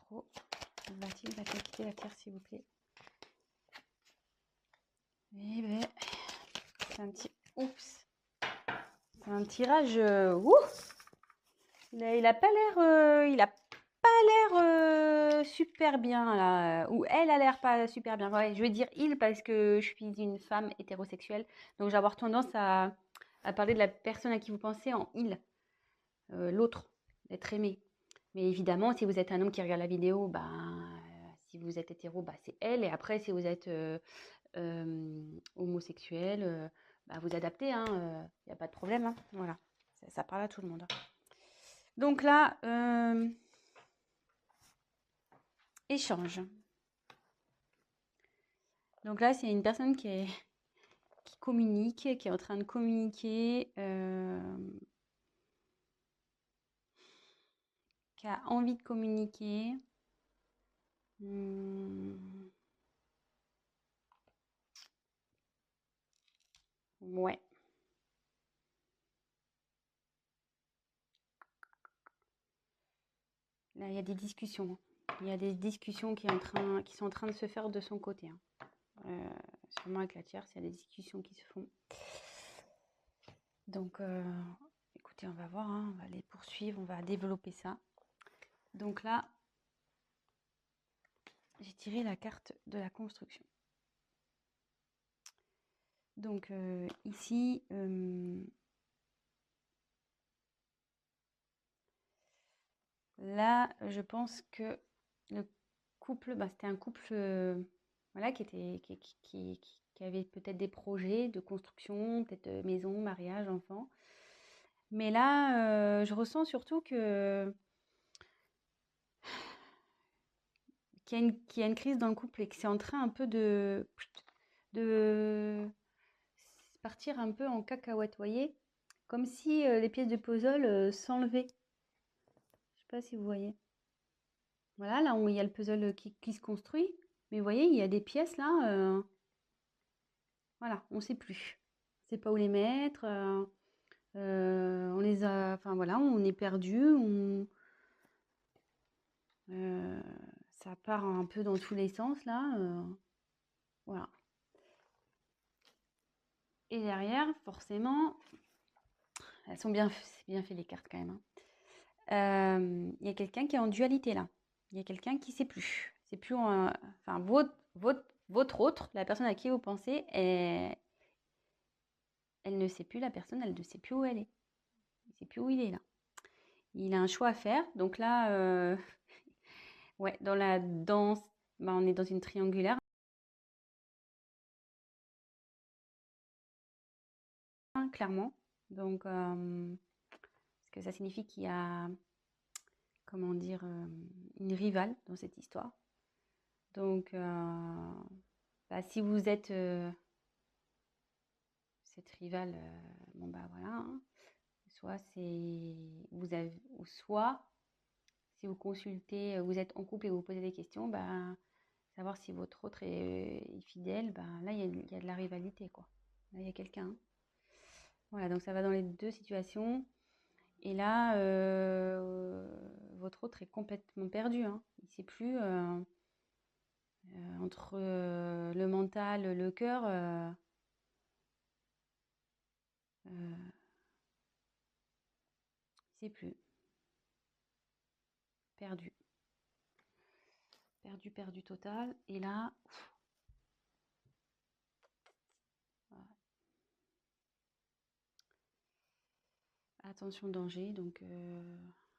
trop. Va-t-il quitter la terre, s'il vous plaît? Eh ben, c'est un petit... Oups. C'est un tirage... Il a pas l'air... super bien, là. Ou elle a l'air pas super bien. Ouais, je vais dire il parce que je suis une femme hétérosexuelle. Donc, je vais avoir tendance à parler de la personne à qui vous pensez en il. L'autre, être aimé. Mais évidemment, si vous êtes un homme qui regarde la vidéo, si vous êtes hétéro, c'est elle. Et après, si vous êtes homosexuel, vous adaptez, hein, y a pas de problème, hein, voilà. Ça parle à tout le monde, hein. Donc là, échange. Donc là, c'est une personne qui communique, qui est en train de communiquer, qui a envie de communiquer. Ouais. Là, il y a des discussions. Il y a des discussions qui sont en train de se faire de son côté, hein. Sûrement avec la tierce, il y a des discussions qui se font. Donc, écoutez, on va voir, hein, on va les poursuivre, on va développer ça. Donc là, j'ai tiré la carte de la construction. Donc ici, là, je pense que le couple, c'était un couple voilà, qui avait peut-être des projets de construction, peut-être maison, mariage, enfant. Mais là, je ressens surtout qu'il y a une crise dans le couple et que c'est en train un peu de partir un peu en cacahuète, voyez? Comme si les pièces de puzzle s'enlevaient. Je sais pas si vous voyez. Voilà, là où il y a le puzzle qui se construit. Mais vous voyez, il y a des pièces là, voilà, on ne sait plus. On ne sait pas où les mettre. On les a, enfin voilà, on est perdu. Ça part un peu dans tous les sens là. Voilà. Et derrière, forcément, elles sont bien fait les cartes quand même, hein. Il y a quelqu'un qui est en dualité là. Il y a quelqu'un qui ne sait plus. C'est plus enfin votre autre, la personne à qui vous pensez, elle ne sait plus, la personne, elle ne sait plus où elle est. Il ne sait plus où il est là. Il a un choix à faire. Donc là, ouais, dans la danse, on est dans une triangulaire, hein, clairement. Donc, parce que ça signifie qu'il y a, comment dire, une rivale dans cette histoire. Donc, si vous êtes cette rivale, voilà, hein. Soit ou soit si vous consultez, vous êtes en couple et vous posez des questions, savoir si votre autre est fidèle, là il y a de la rivalité, quoi. Là il y a quelqu'un. Voilà, donc ça va dans les deux situations. Et là, votre autre est complètement perdu, hein. Il ne sait plus entre le mental, le cœur. Il ne sait plus. Perdu. Perdu total. Et là, voilà. Attention danger. Donc,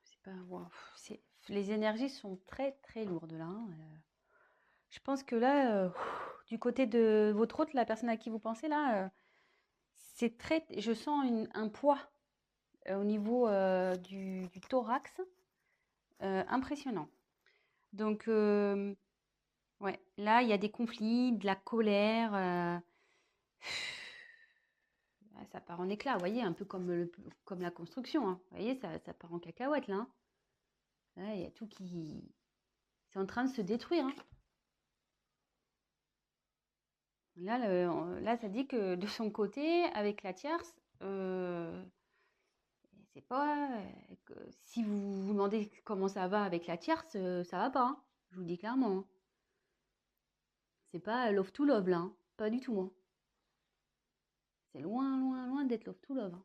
c'est pas. Wow, les énergies sont très très lourdes là, hein. Je pense que là, du côté de votre autre, la personne à qui vous pensez là, c'est très. Je sens un poids au niveau du thorax impressionnant. Donc, ouais, là, il y a des conflits, de la colère. Ça part en éclats, vous voyez, un peu comme la construction, hein. Vous voyez, ça part en cacahuète, là, hein. Là, il y a tout qui... C'est en train de se détruire, hein. Là, ça dit que de son côté, avec la tierce, C'est pas si vous vous demandez comment ça va avec la tierce, ça va pas, hein. Je vous le dis clairement, hein. C'est pas love to love là, hein. Pas du tout, hein. C'est loin, loin, loin d'être love to love, hein.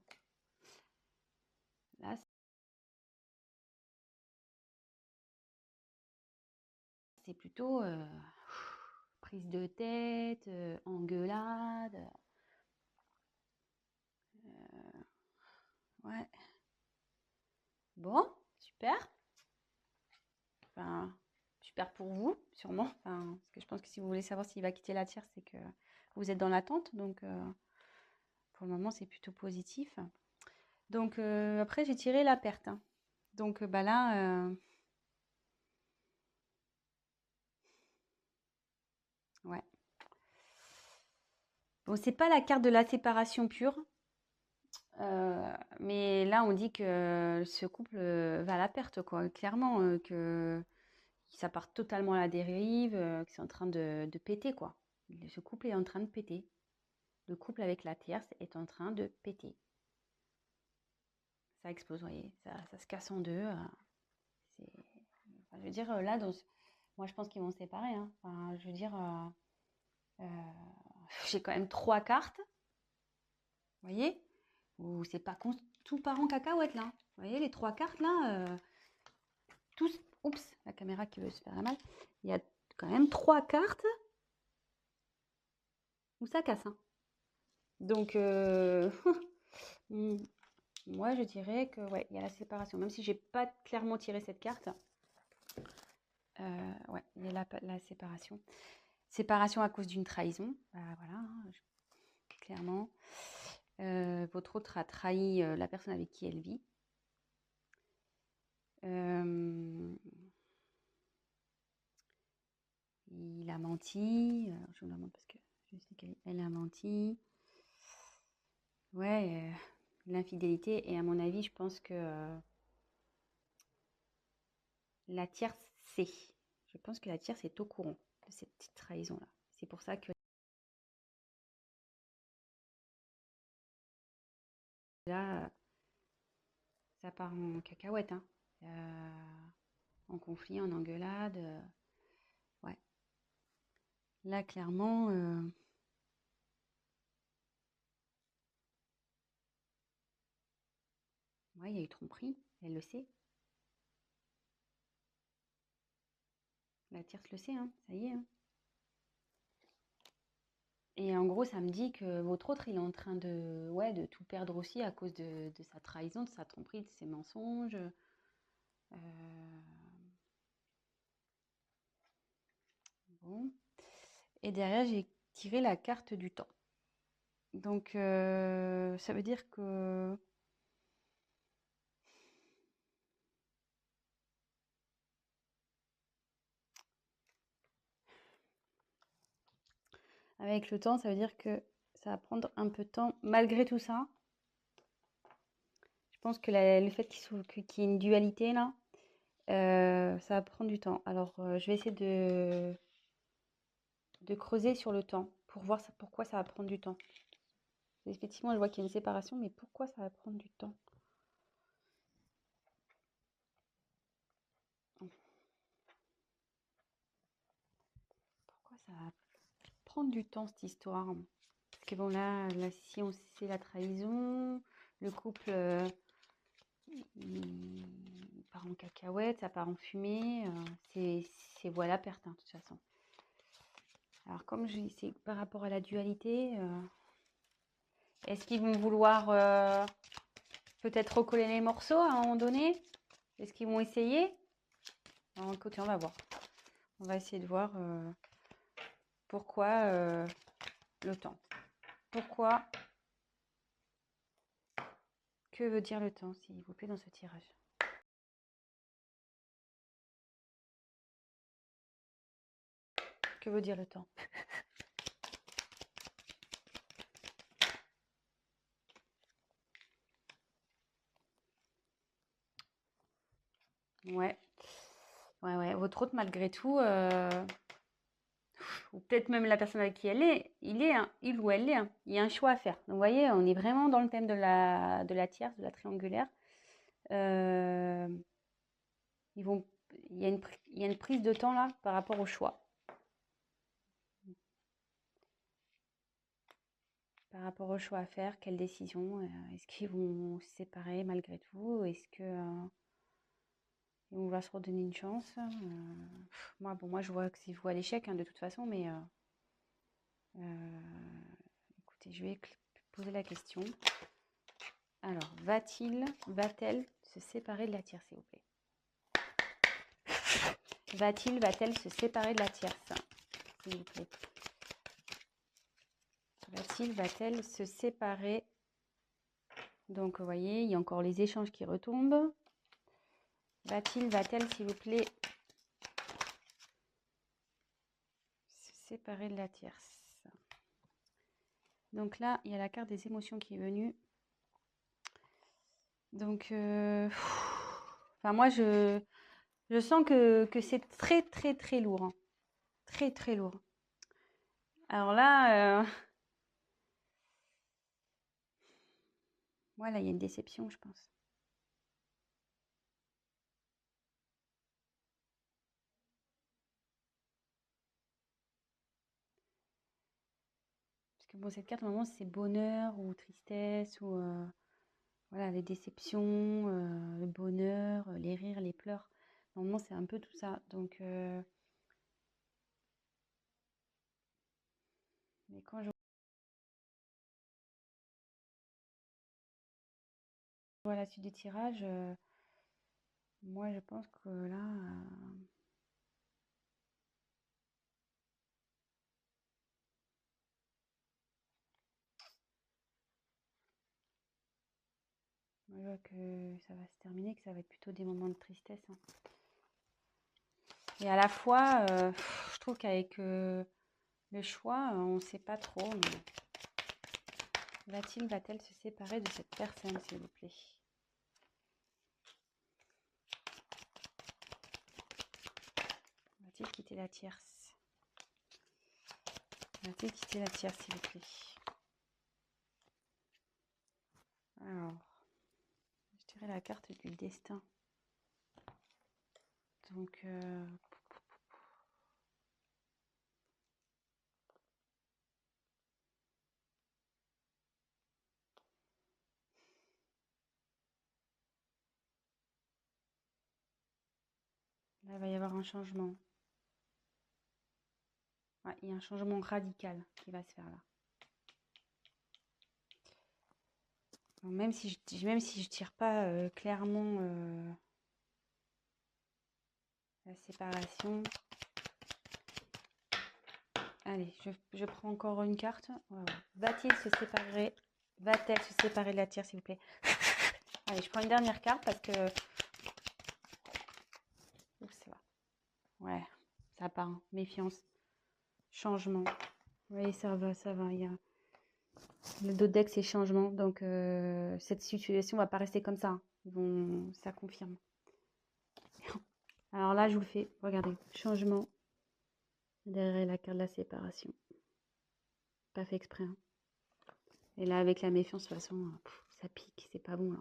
Là, c'est plutôt prise de tête, engueulade. Ouais. Bon, super. Enfin, super pour vous, sûrement. Enfin, parce que je pense que si vous voulez savoir s'il va quitter la tierce, c'est que vous êtes dans l'attente. Donc, pour le moment, c'est plutôt positif. Donc, après, j'ai tiré la perte, hein. Donc, bah là, ouais. Bon, c'est pas la carte de la séparation pure. Mais là, on dit que ce couple va à la perte, quoi. Clairement, que ça part totalement à la dérive, que c'est en train de péter, quoi. Ce couple est en train de péter. Le couple avec la tierce est en train de péter. Ça explose, vous voyez, ça se casse en deux. Enfin, je veux dire, là, moi, je pense qu'ils vont se séparer, hein. Enfin, je veux dire, j'ai quand même 3 cartes, vous voyez, où c'est pas tout part en cacahuète, là. Vous voyez, les 3 cartes, là, tous... Oups, la caméra qui veut se faire la mal. Il y a quand même 3 cartes où ça casse, hein. Donc, moi, je dirais que, ouais, il y a la séparation. Même si j'ai pas clairement tiré cette carte, ouais, il y a la séparation. Séparation à cause d'une trahison. Bah, voilà, hein, clairement. Votre autre a trahi la personne avec qui elle vit. Il a menti. Je vous la montre parce que je sais qu'elle a menti. Ouais, l'infidélité. Et à mon avis, je pense que la tierce sait. Je pense que la tierce est au courant de cette petite trahison-là. C'est pour ça que là, ça part en cacahuète, hein. En conflit, en engueulade. Ouais. Là, clairement, ouais, il y a eu tromperie. Elle le sait. La tierce le sait, hein. Ça y est, hein. Et en gros, ça me dit que votre autre, il est en train ouais, de tout perdre aussi à cause de sa trahison, de sa tromperie, de ses mensonges. Bon. Et derrière, j'ai tiré la carte du temps. Donc, ça veut dire que avec le temps, ça veut dire que ça va prendre un peu de temps. Malgré tout ça, je pense que le fait qu'il y ait une dualité là, ça va prendre du temps. Alors, je vais essayer de creuser sur le temps pour voir pourquoi ça va prendre du temps. Effectivement, je vois qu'il y a une séparation, mais pourquoi ça va prendre du temps? Pourquoi ça va prendre du temps cette histoire? Parce que bon, là si on sait la trahison, le couple il part en cacahuète, ça part en fumée, c'est voilà perte, hein, de toute façon. Alors comme c'est par rapport à la dualité, est-ce qu'ils vont vouloir peut-être recoller les morceaux à un moment donné? Est-ce qu'ils vont essayer? Alors, écoutez, on va voir. On va essayer de voir pourquoi le temps. Pourquoi? Que veut dire le temps, s'il vous plaît, dans ce tirage? Que veut dire le temps? Ouais. Ouais, ouais. Votre autre, malgré tout, ou peut-être même la personne avec qui elle est, il ou elle est, hein, il y a un choix à faire. Donc, vous voyez, on est vraiment dans le thème de la tierce, de la triangulaire. Euh, ils vont, il y a une prise de temps là par rapport au choix. Par rapport au choix à faire, quelle décision? Est-ce qu'ils vont se séparer malgré tout? Est-ce que ils vont vouloir se redonner une chance? Moi, je vois que c'est vous à l'échec hein, de toute façon, mais écoutez, je vais poser la question. Alors, va-t-elle se séparer de la tierce, s'il vous plaît? Va-t-elle se séparer de la tierce, s'il vous plaît? Va-t-elle se séparer? Donc, vous voyez, il y a encore les échanges qui retombent. Va-t-elle, s'il vous plaît, se séparer de la tierce? Donc là, il y a la carte des émotions qui est venue. Donc, enfin, moi, je sens que c'est très, très, très lourd. Hein. Très, très lourd. Alors là, voilà, il y a une déception, je pense. Parce que bon, cette carte, normalement, c'est bonheur ou tristesse ou voilà, les déceptions, le bonheur, les rires, les pleurs. Normalement, c'est un peu tout ça. Donc, mais quand je vois la suite du tirage, moi, je pense que là, moi, je vois que ça va se terminer, que ça va être plutôt des moments de tristesse. Hein. Et à la fois, je trouve qu'avec le choix, on ne sait pas trop. Mais va-t-elle se séparer de cette personne, s'il vous plaît? Va-t-il quitter la tierce? Va-t-il quitter la tierce, s'il vous plaît? Alors, je dirais la carte du destin. Donc, là, il va y avoir un changement. Ouais, il y a un changement radical qui va se faire là. Donc, même si je tire pas clairement la séparation. Allez, je prends encore une carte. Voilà. Va-t-il se séparer? Va-t-elle se séparer de la tierce, s'il vous plaît? Allez, je prends une dernière carte parce que... Ouh, ça va. Ouais, ça part. Hein. Méfiance. Changement. Oui, ça va, ça va. Il y a... Le dos de deck, c'est changement. Donc, cette situation va pas rester comme ça. Hein. Ça confirme. Alors là, je vous le fais. Regardez. Changement. Derrière la carte de la séparation. Pas fait exprès. Hein. Et là, avec la méfiance, de toute façon, ça pique. C'est pas bon. Là,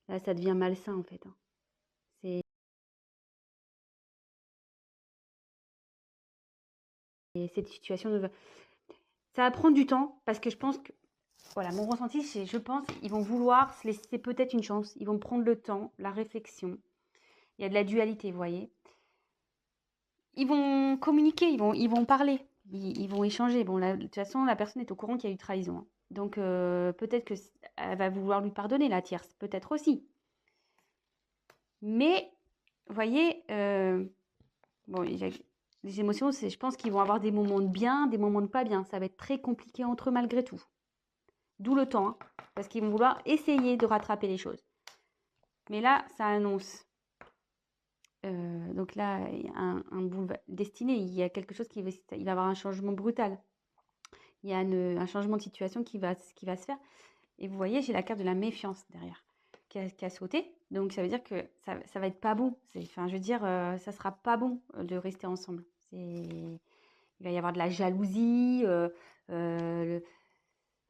là ça devient malsain, en fait. Hein. C'est... Et cette situation, ça va prendre du temps parce que je pense que, voilà, mon ressenti, c'est, je pense, ils vont vouloir se laisser peut-être une chance. Ils vont prendre le temps, la réflexion. Il y a de la dualité, vous voyez. Ils vont communiquer, ils vont parler, ils vont échanger. Bon, de toute façon, la personne est au courant qu'il y a eu trahison. Hein. Donc, peut-être qu'elle va vouloir lui pardonner, la tierce. Peut-être aussi. Mais, vous voyez, bon, les émotions, je pense qu'ils vont avoir des moments de bien, des moments de pas bien. Ça va être très compliqué entre eux malgré tout. D'où le temps, hein, parce qu'ils vont vouloir essayer de rattraper les choses. Mais là, ça annonce. Donc là, il y a un boulevard destiné, il y a quelque chose il va y avoir un changement brutal. Il y a un changement de situation qui va se faire. Et vous voyez, j'ai la carte de la méfiance derrière qui a sauté. Donc ça veut dire que ça va être pas bon. Enfin, je veux dire, ça sera pas bon de rester ensemble. Il va y avoir de la jalousie.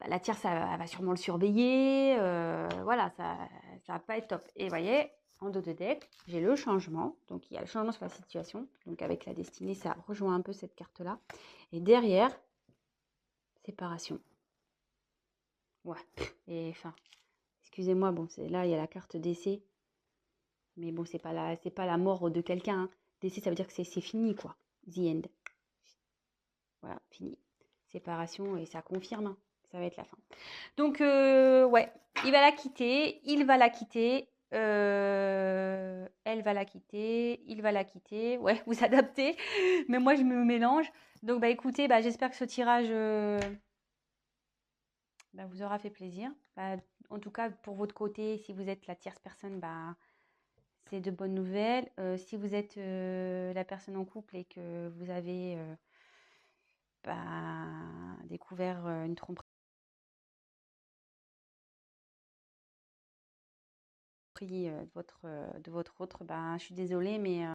la tierce, elle va sûrement le surveiller. Voilà, ça va pas être top. Et vous voyez, en dos de deck, j'ai le changement. Donc, il y a le changement sur la situation. Donc, avec la destinée, ça rejoint un peu cette carte-là. Et derrière, séparation. Ouais. Et enfin, excusez-moi, bon, là, il y a la carte décès. Mais bon, c'est pas la mort de quelqu'un. Hein. Décès, ça veut dire que c'est fini, quoi. The end. Voilà, fini. Séparation, et ça confirme. Hein. Ça va être la fin. Donc, ouais, il va la quitter, il va la quitter, elle va la quitter, il va la quitter. Ouais, vous adaptez, mais moi, je me mélange. Donc, bah, écoutez, bah, j'espère que ce tirage bah, vous aura fait plaisir. Bah, en tout cas, pour votre côté, si vous êtes la tierce personne, bah, c'est de bonnes nouvelles. Si vous êtes la personne en couple et que vous avez bah, découvert une tromperie de votre autre, bah, je suis désolée, mais